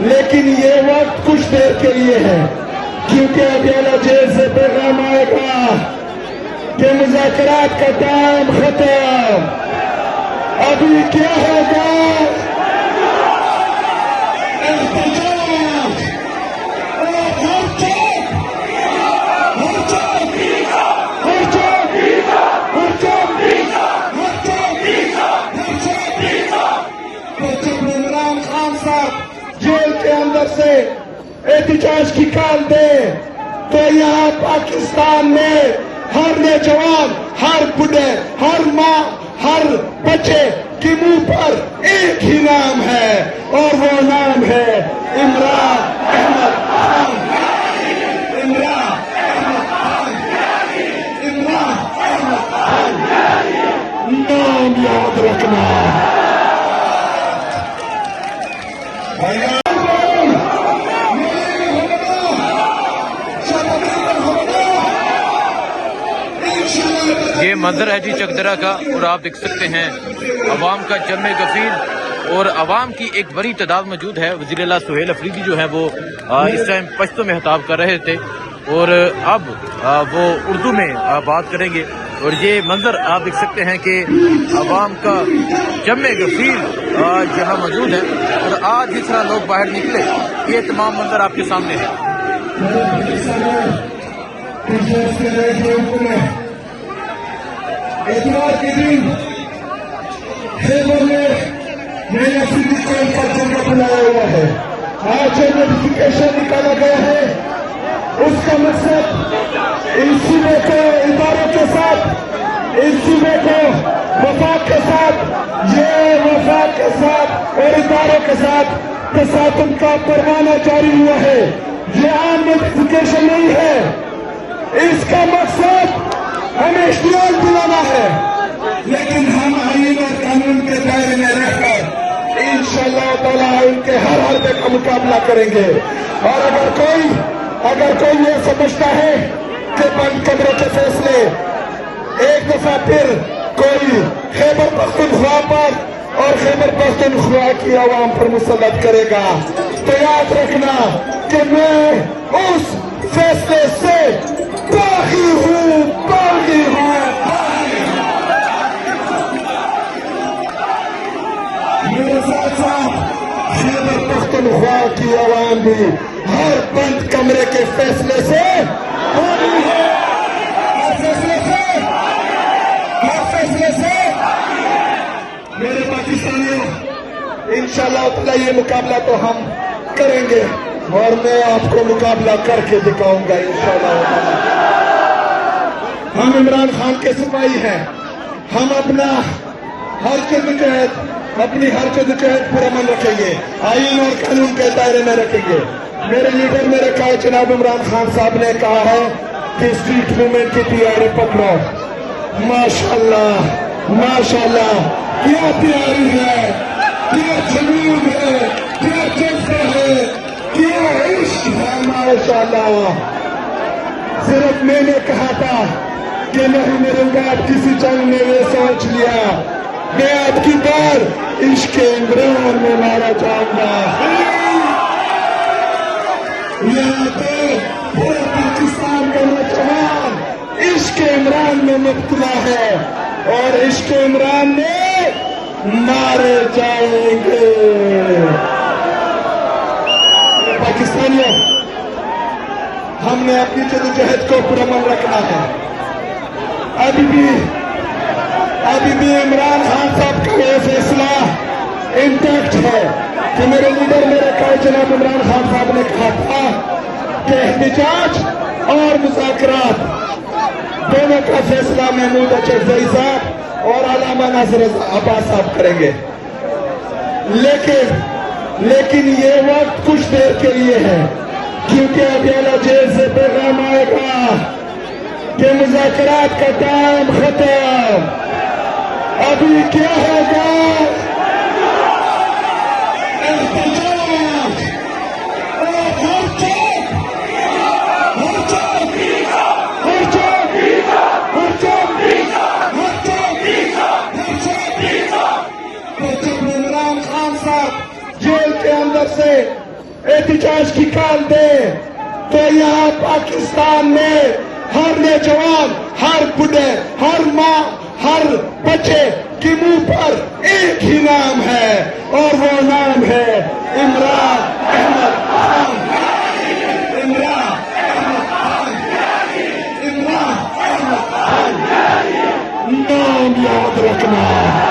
لیکن یہ وقت کچھ دیر کے لیے ہے، کیونکہ ابیالہ جیل سے پیغام آئے گا کہ مذاکرات کا ٹائم ختم۔ ابھی کیا ہوگا؟ احتجاج اور ہر چوک، ہر چوک، ہر چوک، ہر چوک، ہر چوک۔ تو جب عمران خان صاحب جیل کے اندر سے احتجاج کی کال دے تو یہاں پاکستان میں ہر نوجوان، ہر بڈھے، ہر ماں، ہر بچے کے منہ پر ایک ہی نام ہے اور وہ نام ہے عمران احمد خان۔ عمران احمد خان، عمران احمد خان، نام یاد رکھنا۔ یہ منظر ہے جی چکدرہ کا، اور آپ دیکھ سکتے ہیں عوام کا جمع غفیر اور عوام کی ایک بڑی تعداد موجود ہے۔ وزیر اعلیٰ سہیل افریدی جو ہیں وہ اس ٹائم پشتو میں خطاب کر رہے تھے اور اب وہ اردو میں بات کریں گے، اور یہ منظر آپ دیکھ سکتے ہیں کہ عوام کا جمع غفیر جہاں موجود ہے، اور آج جس طرح لوگ باہر نکلے، یہ تمام منظر آپ کے سامنے ہے۔ اتوار کے دن خیبر میں نیا افریدی قوم کا جنگا بلایا ہوا ہے۔ آج جو نوٹیفکیشن نکالا گیا ہے اس کا مقصد ان صوبے کو اداروں کے ساتھ، ان صوبے کو وفاق کے ساتھ، یہ وفاق کے ساتھ اور اداروں کے ساتھ تصادم کا پروانہ جاری ہوا ہے۔ یہ عام نوٹیفکیشن نہیں ہے، اس کا مقصد ہمیں اشتعال دلانا ہے، لیکن ہم آئین اور قانون کے دائرے میں رہ کر انشاءاللہ تعالیٰ ان کے ہر حربے کا مقابلہ کریں گے۔ اور اگر کوئی یہ سمجھتا ہے کہ بند کمرے کے فیصلے ایک دفعہ پھر کوئی خیبر پختونخوا پر اور خیبر پختونخوا کی عوام پر مسلط کرے گا، تو یاد رکھنا کہ میں اس فیصلے سے باغی ہوں، باغی ہوں۔ میرے ساتھ ساتھ خیبر پختونخوا کی عوام بھی ہر بند کمرے کے فیصلے سے باغی ہے، ہر فیصلے سے، ہر فیصلے سے۔ میرے پاکستانیوں، انشاءاللہ تعالیٰ یہ مقابلہ تو ہم کریں گے، اور میں آپ کو مقابلہ کر کے دکھاؤں گا انشاءاللہ۔ ہم عمران خان کے سپاہی ہیں، ہم اپنا ہر جدوجہد، اپنی ہر جدوجہد پر عمل رکھیں گے، آئین اور قانون کے دائرے میں رکھیں گے۔ میرے لیڈر میرے قائد جناب عمران خان صاحب نے کہا ہے کہ اسٹریٹ موومنٹ کی تیاری پکڑو۔ ماشاءاللہ ماشاءاللہ، کیا تیاری ہے، کیا جنون ہے، کیا جذبہ ہے، کیا عشق ہے، ماشاءاللہ۔ صرف میں نے کہا تھا کہ نہیں مروں گا آپ کسی جنگ میں، یہ سوچ لیا میں آپ کی بار عشق عمران میں مارا جاؤں گا۔ یہاں پہ پورے پاکستان کا نوجوان عشق عمران میں مبتلا ہے اور عشق عمران میں مارے جائیں گے۔ پاکستانیوں، ہم نے اپنی جدوجہد کو پرامن رکھنا ہے۔ ابھی بھی عمران خان صاحب کا یہ فیصلہ انٹیکٹ ہے کہ میرے لیڈر میرے قائد جناب عمران خان صاحب نے کہا تھا کہ احتجاج اور مذاکرات دونوں کا فیصلہ محمود اچھرزئی صاحب اور علامہ ناصر عباس صاحب کریں گے، لیکن یہ وقت کچھ دیر کے لیے ہے، کیونکہ ابیالہ جیل سے پیغام آئے گا کہ مذاکرات کا ٹائم ختم۔ ابھی کیا ہوگا؟ احتجاج اور ہر چوک، ہر چوک، ہر چوک، ہر چوک، ہر چوک، ہر چوک۔ تو جب عمران خان صاحب جیل کے اندر سے احتجاج کی کال دے تو یہاں پاکستان میں ہر نوجوان، ہر بڑھے، ہر ماں، ہر بچے کے منہ پر ایک ہی نام ہے اور وہ نام ہے عمران احمد خان۔ عمران احمد خان، عمران احمد خان، نام یاد رکھنا۔